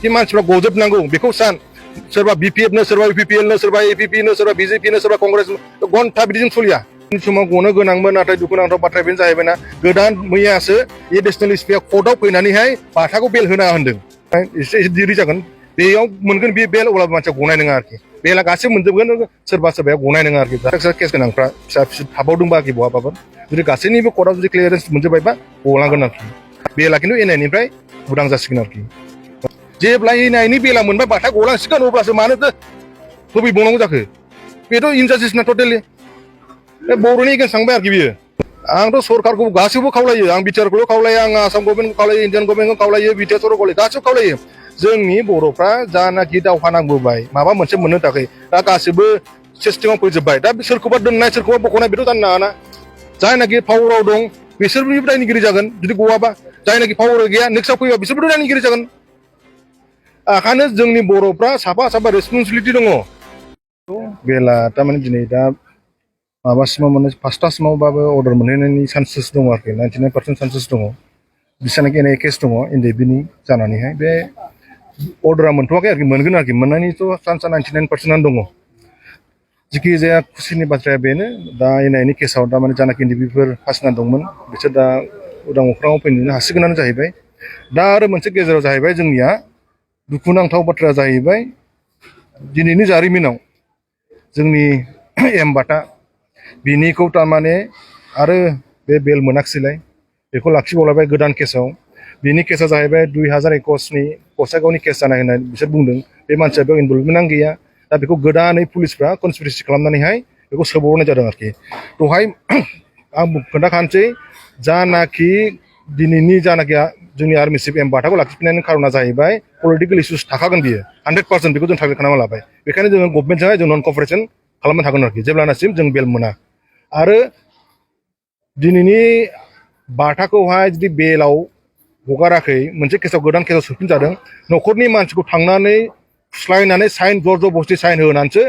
जेसेबांखि मानसिफ्रा गजोबनांगौ बेखौ सान सोरबा BPF नो सोरबा UPPL नो सोरबा APP नो सोरबा BJP नो सोरबा कंग्रेस घन्टा बिदिजों सोलिया समाव गनो गोनांमोन नाथाय दुखुनांथाव बाथ्राया बेनो जाहैबायना गोदान मैयासो Ndfb-Nlfb कर्टआव फैनानैहाय बाथाखौ बेल होना होनदों एसे दिरि जागोन बेयाव मोनगोन बे बेल अब्लाबो मानसिया गनाय नङा आरोखि बेला गासैबो मोनजोबगोन सोरबा सोरबाया गनाय नङा आरोखि फिसा केस गोनांफ्रा फिसा फिसौ थाबावदोंबा आरोखि बहाबाफोर जुदि गासैनिबो कर्टआव जुदि क्लियारेन्स मोनजोबबायबा गलांगोन आरोखि बेला खिन्थु इनायनिफ्राय उदां जासिगोन आरोखि जेब्ला इनायनि बेला मोनबाय बाथा गलांसिगोन अब्लासो मानोथो होफैबावनांगौ जाखो बेथ' इनजास्टिसना टटेलि बर'नि एगेन्स्ट थांबाय आरोखि बियो आंथ' सरकारखौ गासैबो खावलायो आं बिटिआरखौल' खावलायो आं आसाम गभर्नमेन्टखौ खावलायो इन्डियान गभर्नमेन्टखौ खावलायो बिटिआर सरकारखौ गासैबो खावलायो जोंनि बर'फ्रा जानाखि दावहा नांबोबाय माबा मोनसे मोननो थाखाय दा गासैबो सिस्टेमाव फैजोबबाय दा सोरखौबा दोननाय सोरखौबा बख'नाय बेथ' जानो नाङाना जायनाखि पावाराव दं बिसोरबो दायनिगिरि जागोन जुदि गवाबा जायनाखि पावार गैया नेक्स्टआव फैबा बिसोरबोथ' दायनिगिरि जागोन ओंखायनो जोंनि बर'फ्रा साफा साफा रेसपन्सिबिलिटि दङ बेला थारमाने दिनै दा माबासिमाव माने 5टासिमावबाबो अर्डार मोनहैनायनि चान्सेस दङ आरोखि 99% चान्सेस दङ बिसानाखि एनाय केस दङ Ndfb-नि जानानैहाय बे अर्डारा मोनथ'वाखै आरोखि मोनगोन आरोखि मोननायनिथ' चान्सआ 99%आनो दङ जिखि जाया खुसिनि बाथ्राया बेनो दा एनायनि केसाव दा माने जानाखि Ndfb-फोर फासिना दंमोन बिसोर दा उदां अख्राङाव फैनो हासिगोनानो जाहैबाय दा आरो मोनसे गेजेराव जाहैबाय जोंनिया दुखुनांथाव बाथ्राया जाहैबाय दिनैनि जारिमिनाव जोंनि एमबाटा बिनिखौ थारमाने आरो बे बेल मोनाखिसैलाय बेखौ लाखिबावलायबाय गोदान केसाव बिनि केसा जाहैबाय 2021नि गसाइगावनि केस जानाय होननानै बिसोर बुंदों बे मानसिया बेयाव इनभल्भमेन्टआनो गैया दा बेखौ गोदानै पुलिसफ्रा कनस्पिरेसि खालामनानैहाय बेखौ सोबावनाय जादों आरोखि दहाय आं खोन्थाखानोसै जानाखि दिनैनि जानाखि जोंनि आर्मि चिफ एमबाटाखौ लाखिफिननायनि खारना जाहैबाय पलिटिकेल इस्युस थाखागोन बियो 100% बेखौ जों टारगेट खालामना लाबाय बेखायनो जोङो गभर्नमेन्टजोंहाय जों नन कपारेसन खालामनो थागोन आरोखि जेब्लानासिम जों बेल मोना आरो दिनैनि बाथाखौहाय जुदि बेलाव हगाराखै मोनसे केसाव गोदान केसाव सोफिनजादों न'खरनि मानसिखौ थांनानै फुस्लायनानै साइन जर-जबस्ति साइन होनानैसो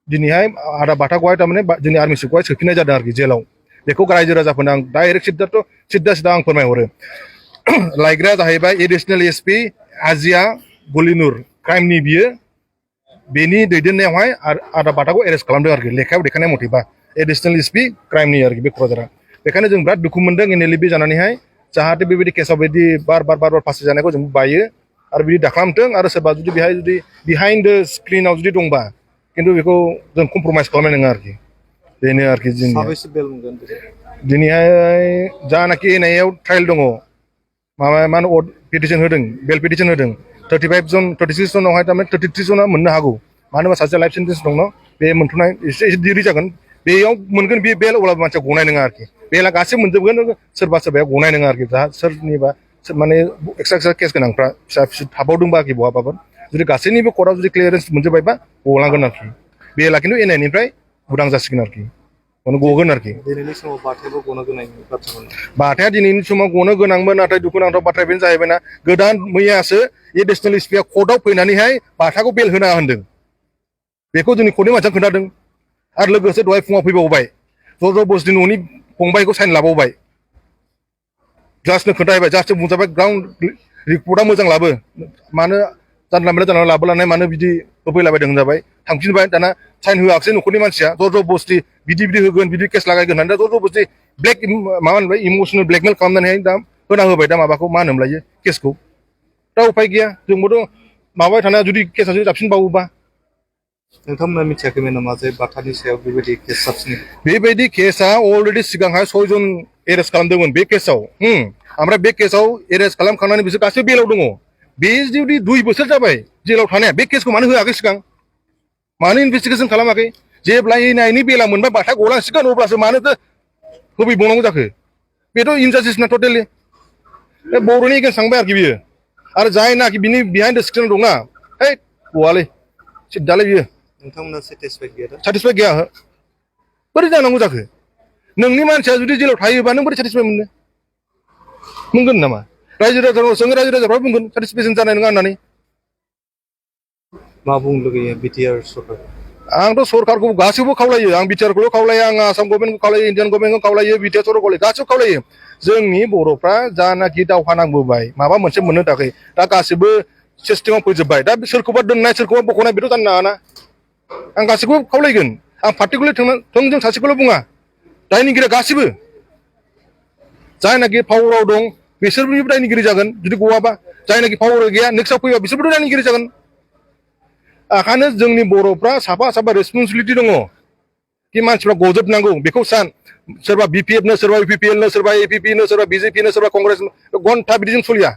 दिनैहाय आदा बाथाखौहाय थारमाने जोंनि आर्मि चिफखौहाय सोफिननाय जादों आरोखि जेलाव बेखौ रायजो राजाफोरनो आं डाइरेक्ट सिद्दा आं फोरमायहरो लायग्राया जाहैबाय Ndfb-Nlfb आजिया गलिनुर क्राइमनि बियो बेनि दैदेननायावहाय आदा बाथाखौ एरेस्ट खालामदों आरोखि लेखायाव देखायनाय मथेबा Ndfb-Nlfb क्राइमनि आरोखि बे क'क्राझारा बेखायनो जों बिराद दुखु मोनदों Nlfb जानानैहाय जाहाथे बेबायदि केसाव बिदि बार फासि जानायखौ जों बायो आरो बिदि दाखालामथों आरो सोरबा जुदि बेहाय जुदि बिहाइन्ड द स्क्रिनाव जुदि दंबा खिन्थु बेखौ जों कमप्रमाइस खालामनाय नङा आरोखि बेनो आरोखि जोंनि दिनैहाय जानाखि एनआइआव ट्रायल दङ माबा मा होनो पिटिसन होदों बेल पिटिसन होदों 36 जनावहाय थारमाने 33 जना मोननो हागौ मानो होनबा सासे लाइफ सेन्टेन्स दङ बे मोनथ'नाय एसे दिरि जागोन बेयाव मोनगोन बे बेल अब्लाबो मानसिया गनाय नङा आरोखि बेला गासैबो मोनजोबगोन सोरबा सोरबाया गनाय नङा आरोखि दा सोरनिबा माने एक्सट्रा केस गोनांफ्रा फिसा फिसौ थाबावदोंबा आरोखि बहाबाफोर जुदि गासैनिबो कर्टआव जुदि क्लियारेन्स मोनजोबबायबा गलांगोन आरोखि बेला खिन्थु एनआइनिफ्राय उदां जासिगोन आरोखि गगोन आरोखि दिनैनि समाव बाथायाबो गनो गोनां बाथ्रामोन बाथाया दिनैनि समाव गनो गोनांमोन नाथाय दुखुनांथाव बाथ्राया बेनो जाहैबायना गोदान मैयासो Ndfb-Nlfb कर्टआव फैनानैहाय बाथाखौ बेल होना होनदों बेखौ जोंनि कर्टनि मानसिया खोन्थादों आरो लोगोसे दहाय फुङाव फैबावबाय जर-जबस्ति न'नि फंबायखौ साइन लाबावबाय जास्टनो खोन्थाहैबाय जास्टनो बुंजाबाय ग्राउन्ड रिपर्टआ मोजां लाबो मानो जानला लाबोलानाय मानो बिदि होफैलाबायदों होनजाबाय थांफिनबाय दाना साइन होआखिसै न'खरनि मानसिया जर-जबस्ति बिदि होगोन बिदि केस लागायगोन होननानै दा जर-जबस्ति ब्लेक माबा होनबाय इमसनेल ब्लेकमेल खालामनानैहाय दा होना होबाय दा माबाखौ मा होनोमोनलायो केसखौ दा उफाय गैया जोंबोथ' माबाबाय थानाया जुदि केसा जुदि जाबसिनबावोबा नोंथांमोना मिथियाखैमोन नामा जे बाथानि सायाव बेबायदि केस जाबसिनो बेबायदि केसा अलरेडि सिगांहाय 6 जन एरेस्ट खालामदोंमोन बे केसाव ओमफ्राय बे केसाव एरेस्ट खालामखांनानै बिसोर गासैबो बेलाव दङ बे जुदि 2 बोसोर जाबाय जेलाव थानाया बे केसखौ मानो होआखै सिगां मानो इनभेस्टिगेसन खालामाखै जेब्ला इनायनि बेला मोनबाय बाथा गलांसिगोन अब्लासो मानोथो होफैबावनांगौ जाखो बेथ' इनजास्टिसना टटेलि बर'नि एगेन्स्ट थांबाय आरोखि बियो आरो जायनाखि बिनि बिहाइन्ड द स्क्रिन दंना है गवालै सिद्दालै बियो नोंथांमोना सेटिसफाइड गैया बोरै जानांगौ जाखो नोंनि मानसिया जुदि जेलाव थायोबा नों बोरै सेटिसफाइड मोनगोन नामा रायजो राजाफ्रा बुंगोन सेटिसफेक्सन जानाय नङा होननानै मा बुंनो लुगैयो बिटिआर सरकार आंथ' सरकारखौ गासैबो खावलायो आं बिटिआरखौल' खावलायो आं आसाम गभर्नमेन्टखौ खावलायो इन्डियान गभर्नमेन्टखौ खावलायो बिटिआर सरकारखौ गासैबो खावलायो जोंनि बर'फ्रा जानाखि दावहा नांबोबाय माबा मोनसे मोननो थाखाय दा गासैबो सिस्टेमाव फैजोब्बाय दा सोरखौबा दोननाय सोरखौबा बख'नाय बेथ' जानो नाङा ना आं गासैखौबो खावलायगोन आं पार्टिकुलार थोंजों सासेखौल' बुङा दायनिगिरिया गासिबो जायनाखि पावाराव दं बिसोरबो दायनिगिरि जागोन जुदि गवाबा जायनाखि पावार गैया नेक्स्टआव फैबा बिसोरबोथ' दायनिगिरि जागोन ओंखायनो जोंनि बर'फ्रा साफा साफा रेसपन्सिबिलिटि दङ कि मानसिफ्रा गजोबनांगौ बेखौ सान सोरबा बिपिएफ नो सोरबा इउपिपिएल नो सोरबा एपिपि नो सोरबा बिजेपि नो सोरबा कंग्रेस घन्टा बिदिजों सोलिया